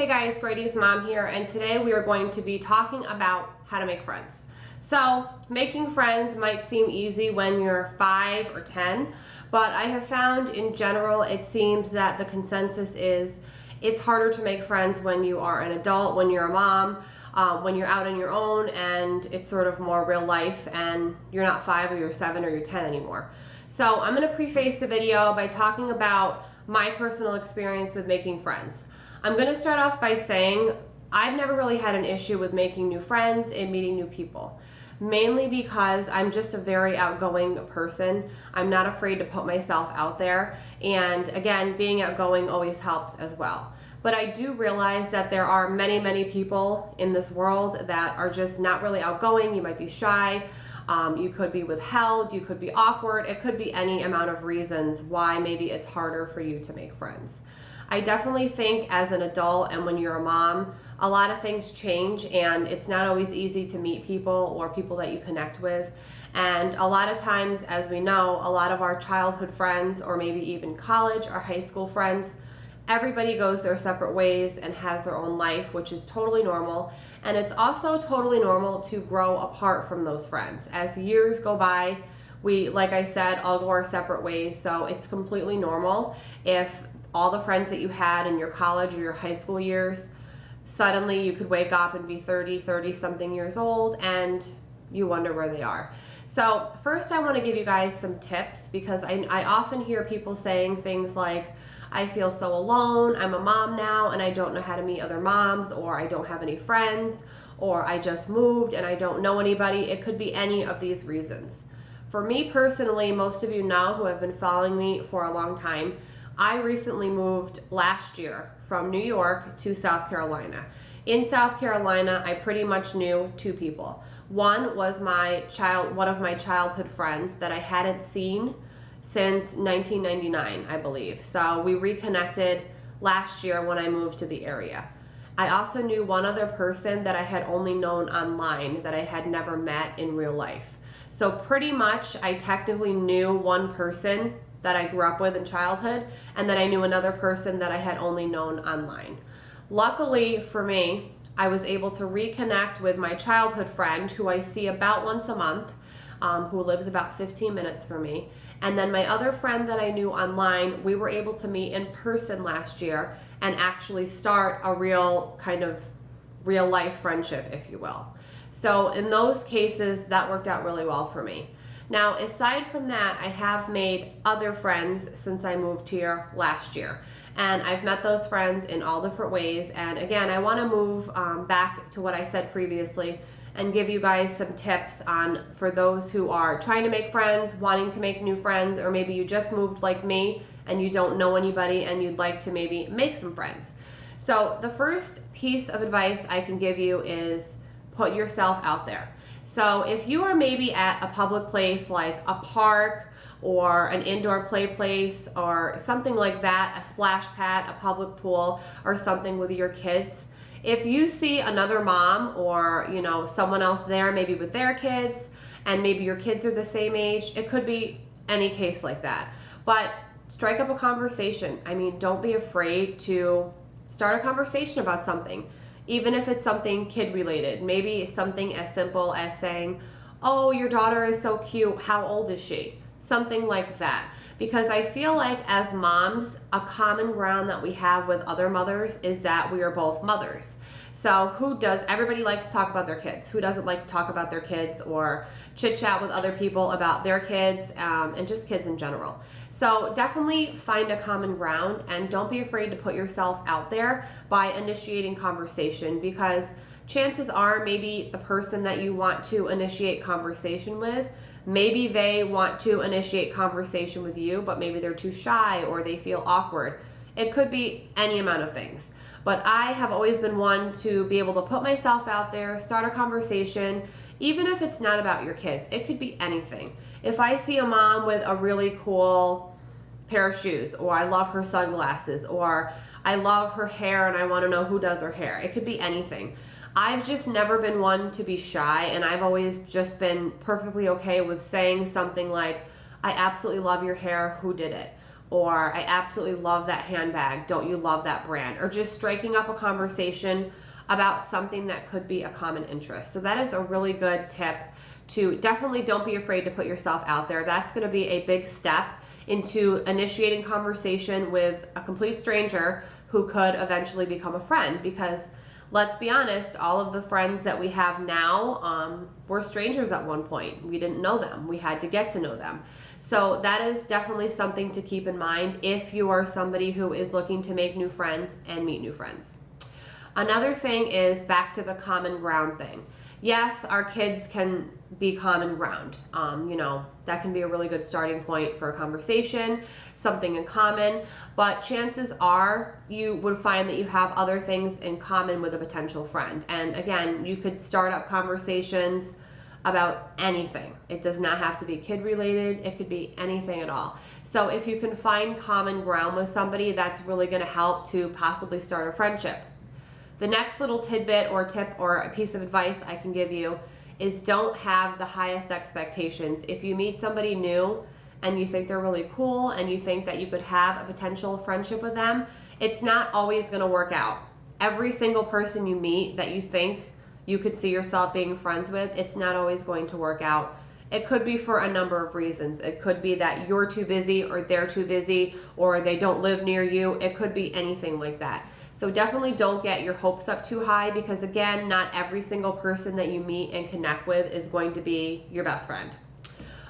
Hey guys, Gradysmom here, and today we are going to be talking about how to make friends. So, making friends might seem easy when you're 5 or 10, but I have found in general it seems that the consensus is it's harder to make friends when you are an adult, when you're a mom, when you're out on your own, and it's sort of more real life and you're not 5 or you're 7 or you're 10 anymore. So I'm going to preface the video by talking about my personal experience with making friends. I'm going to start off by saying I've never really had an issue with making new friends and meeting new people, mainly because I'm just a very outgoing person. I'm not afraid to put myself out there, and again, being outgoing always helps as well. But I do realize that there are many people in this world that are just not really outgoing. You might be shy, you could be withheld, you could be awkward. It could be any amount of reasons why maybe it's harder for you to make friends. I definitely think as an adult and when you're a mom, a lot of things change and it's not always easy to meet people or people that you connect with. And a lot of times, as we know, a lot of our childhood friends or maybe even college or high school friends, everybody goes their separate ways and has their own life, which is totally normal. And it's also totally normal to grow apart from those friends. As the years go by, we, like I said, all go our separate ways. So it's completely normal if all the friends that you had in your college or your high school years, suddenly you could wake up and be 30 something years old and you wonder where they are. So first I want to give you guys some tips, because I often hear people saying things like, I feel so alone, I'm a mom now and I don't know how to meet other moms, or I don't have any friends, or I just moved and I don't know anybody. It could be any of these reasons. For me personally, most of you know who have been following me for a long time, I recently moved last year from New York to South Carolina. In South Carolina, I pretty much knew two people. One was one of my childhood friends that I hadn't seen since 1999, I believe. So we reconnected last year when I moved to the area. I also knew one other person that I had only known online, that I had never met in real life. So pretty much I technically knew one person that I grew up with in childhood, and then I knew another person that I had only known online. Luckily for me, I was able to reconnect with my childhood friend who I see about once a month, who lives about 15 minutes from me. And then my other friend that I knew online, we were able to meet in person last year and actually start a real kind of real life friendship, if you will. So in those cases, that worked out really well for me. Now, aside from that, I have made other friends since I moved here last year. And I've met those friends in all different ways. And again, I want to move back to what I said previously and give you guys some tips for those who are trying to make friends, wanting to make new friends, or maybe you just moved like me and you don't know anybody and you'd like to maybe make some friends. So the first piece of advice I can give you is put yourself out there. So if you are maybe at a public place like a park or an indoor play place or something like that, a splash pad, a public pool, or something with your kids, if you see another mom or someone else there, maybe with their kids, and maybe your kids are the same age, it could be any case like that. But strike up a conversation. I mean, don't be afraid to start a conversation about something. Even if it's something kid related, maybe something as simple as saying, oh, your daughter is so cute, how old is she? Something like that. Because I feel like as moms, a common ground that we have with other mothers is that we are both mothers. So everybody likes to talk about their kids. Who doesn't like to talk about their kids or chit chat with other people about their kids and just kids in general. So definitely find a common ground and don't be afraid to put yourself out there by initiating conversation, because chances are maybe the person that you want to initiate conversation with, maybe they want to initiate conversation with you, but maybe they're too shy or they feel awkward. It could be any amount of things. But I have always been one to be able to put myself out there, start a conversation, even if it's not about your kids. It could be anything. If I see a mom with a really cool pair of shoes, or I love her sunglasses, or I love her hair and I want to know who does her hair, it could be anything. I've just never been one to be shy, and I've always just been perfectly okay with saying something like, I absolutely love your hair, who did it? or I absolutely love that handbag. Don't you love that brand? Or just striking up a conversation about something that could be a common interest. So that is a really good tip to definitely don't be afraid to put yourself out there. That's going to be a big step into initiating conversation with a complete stranger who could eventually become a friend, because let's be honest, all of the friends that we have now were strangers at one point. We didn't know them. We had to get to know them. So that is definitely something to keep in mind if you are somebody who is looking to make new friends and meet new friends. Another thing is back to the common ground thing. Yes, our kids can be common ground. That can be a really good starting point for a conversation, something in common, but chances are you would find that you have other things in common with a potential friend. And again, you could start up conversations about anything. It does not have to be kid related. It could be anything at all. So if you can find common ground with somebody, that's really going to help to possibly start a friendship. The next little tidbit or tip or a piece of advice I can give you is don't have the highest expectations. If you meet somebody new and you think they're really cool and you think that you could have a potential friendship with them, it's not always going to work out. Every single person you meet that you think you could see yourself being friends with, it's not always going to work out. It could be for a number of reasons. It could be that you're too busy or they're too busy or they don't live near you. It could be anything like that. So definitely don't get your hopes up too high, because again, not every single person that you meet and connect with is going to be your best friend.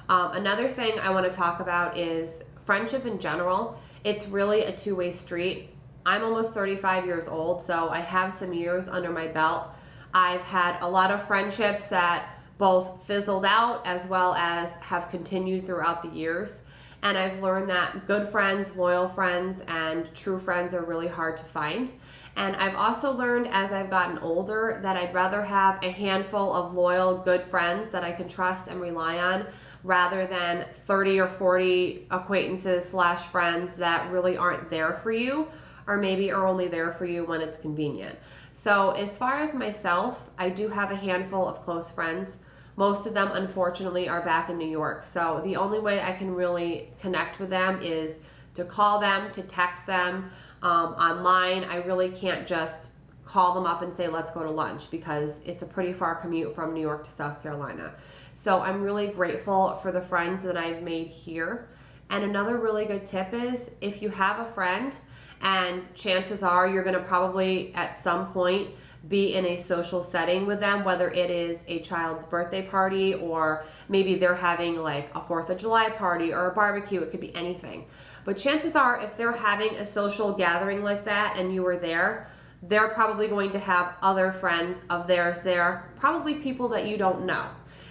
Another thing I want to talk about is friendship in general. It's really a two-way street. I'm almost 35 years old, so I have some years under my belt. I've had a lot of friendships that both fizzled out as well as have continued throughout the years. And I've learned that good friends, loyal friends, and true friends are really hard to find. And I've also learned as I've gotten older that I'd rather have a handful of loyal, good friends that I can trust and rely on rather than 30 or 40 acquaintances / friends that really aren't there for you, or maybe are only there for you when it's convenient. So as far as myself, I do have a handful of close friends. Most of them, unfortunately, are back in New York. So the only way I can really connect with them is to call them, to text them online. I really can't just call them up and say, let's go to lunch, because it's a pretty far commute from New York to South Carolina. So I'm really grateful for the friends that I've made here. And another really good tip is if you have a friend, and chances are you're going to probably at some point be in a social setting with them, whether it is a child's birthday party or maybe they're having like a 4th of July party or a barbecue. It could be anything. But chances are if they're having a social gathering like that and you were there, they're probably going to have other friends of theirs there, probably people that you don't know.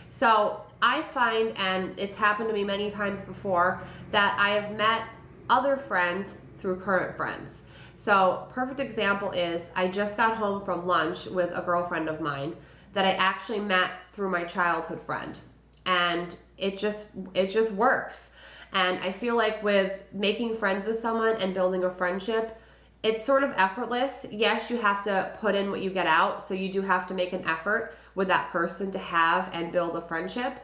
So I find, and it's happened to me many times before, that I have met other friends through current friends. So perfect example is I just got home from lunch with a girlfriend of mine that I actually met through my childhood friend. And it just works. And I feel like with making friends with someone and building a friendship, it's sort of effortless. Yes, you have to put in what you get out. So you do have to make an effort with that person to have and build a friendship.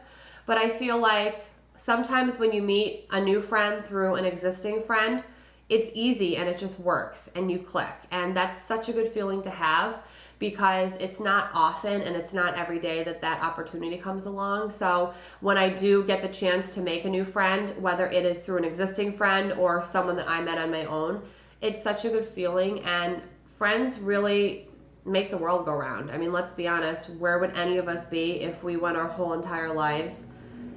But I feel like sometimes when you meet a new friend through an existing friend, it's easy and it just works and you click. And that's such a good feeling to have, because it's not often and it's not every day that that opportunity comes along. So when I do get the chance to make a new friend, whether it is through an existing friend or someone that I met on my own, it's such a good feeling. And friends really make the world go round. I mean, let's be honest, where would any of us be if we went our whole entire lives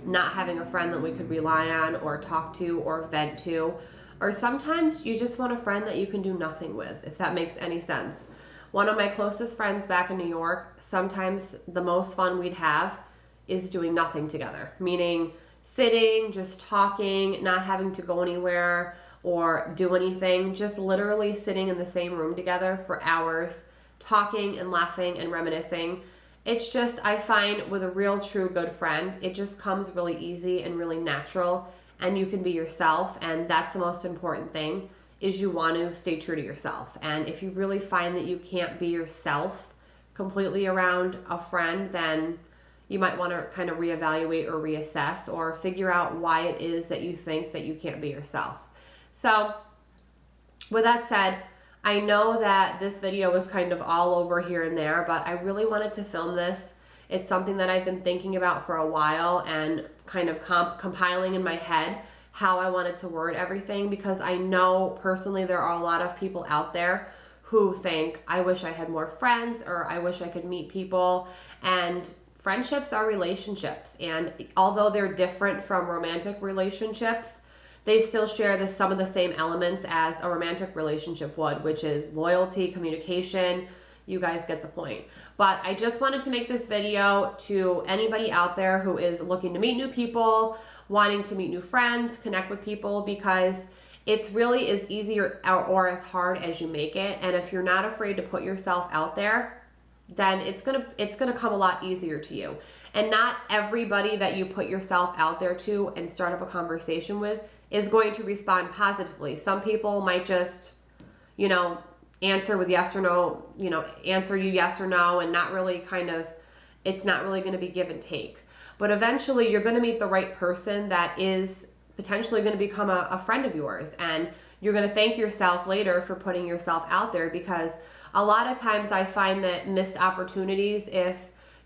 not having a friend that we could rely on or talk to or vent to? Or sometimes you just want a friend that you can do nothing with, if that makes any sense. One of my closest friends back in New York, sometimes the most fun we'd have is doing nothing together, meaning sitting, just talking, not having to go anywhere or do anything, just literally sitting in the same room together for hours, talking and laughing and reminiscing. It's just, I find with a real true good friend, it just comes really easy and really natural. And you can be yourself, and that's the most important thing, is you want to stay true to yourself. And if you really find that you can't be yourself completely around a friend, then you might want to kind of reevaluate or reassess or figure out why it is that you think that you can't be yourself. So with that said, I know that this video was kind of all over here and there, but I really wanted to film this. It's something that I've been thinking about for a while and kind of compiling in my head how I wanted to word everything, because I know personally there are a lot of people out there who think, I wish I had more friends, or I wish I could meet people. And friendships are relationships, and although they're different from romantic relationships, they still share some of the same elements as a romantic relationship would, which is loyalty, communication. You guys get the point. But I just wanted to make this video to anybody out there who is looking to meet new people, wanting to meet new friends, connect with people, because it's really as easy or as hard as you make it. And if you're not afraid to put yourself out there, then it's gonna come a lot easier to you. And not everybody that you put yourself out there to and start up a conversation with is going to respond positively. Some people might just, answer with yes or no, answer you yes or no, and not really it's not really going to be give and take. But eventually you're going to meet the right person that is potentially going to become a friend of yours, and you're going to thank yourself later for putting yourself out there, because a lot of times I find that missed opportunities, if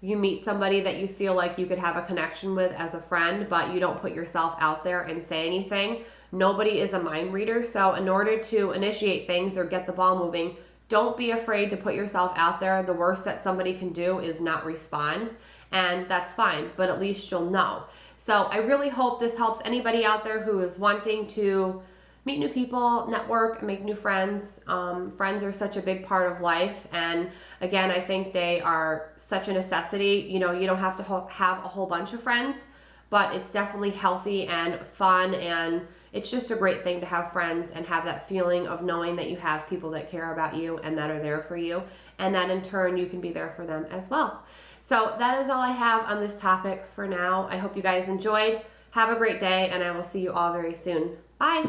you meet somebody that you feel like you could have a connection with as a friend, but you don't put yourself out there and say anything. Nobody is a mind reader. So in order to initiate things or get the ball moving, don't be afraid to put yourself out there. The worst that somebody can do is not respond, and that's fine, but at least you'll know. So I really hope this helps anybody out there who is wanting to meet new people, network, make new friends. Friends are such a big part of life. And again, I think they are such a necessity. You don't have to have a whole bunch of friends, but it's definitely healthy and fun. And it's just a great thing to have friends and have that feeling of knowing that you have people that care about you and that are there for you. And that in turn, you can be there for them as well. So that is all I have on this topic for now. I hope you guys enjoyed. Have a great day, and I will see you all very soon. Bye.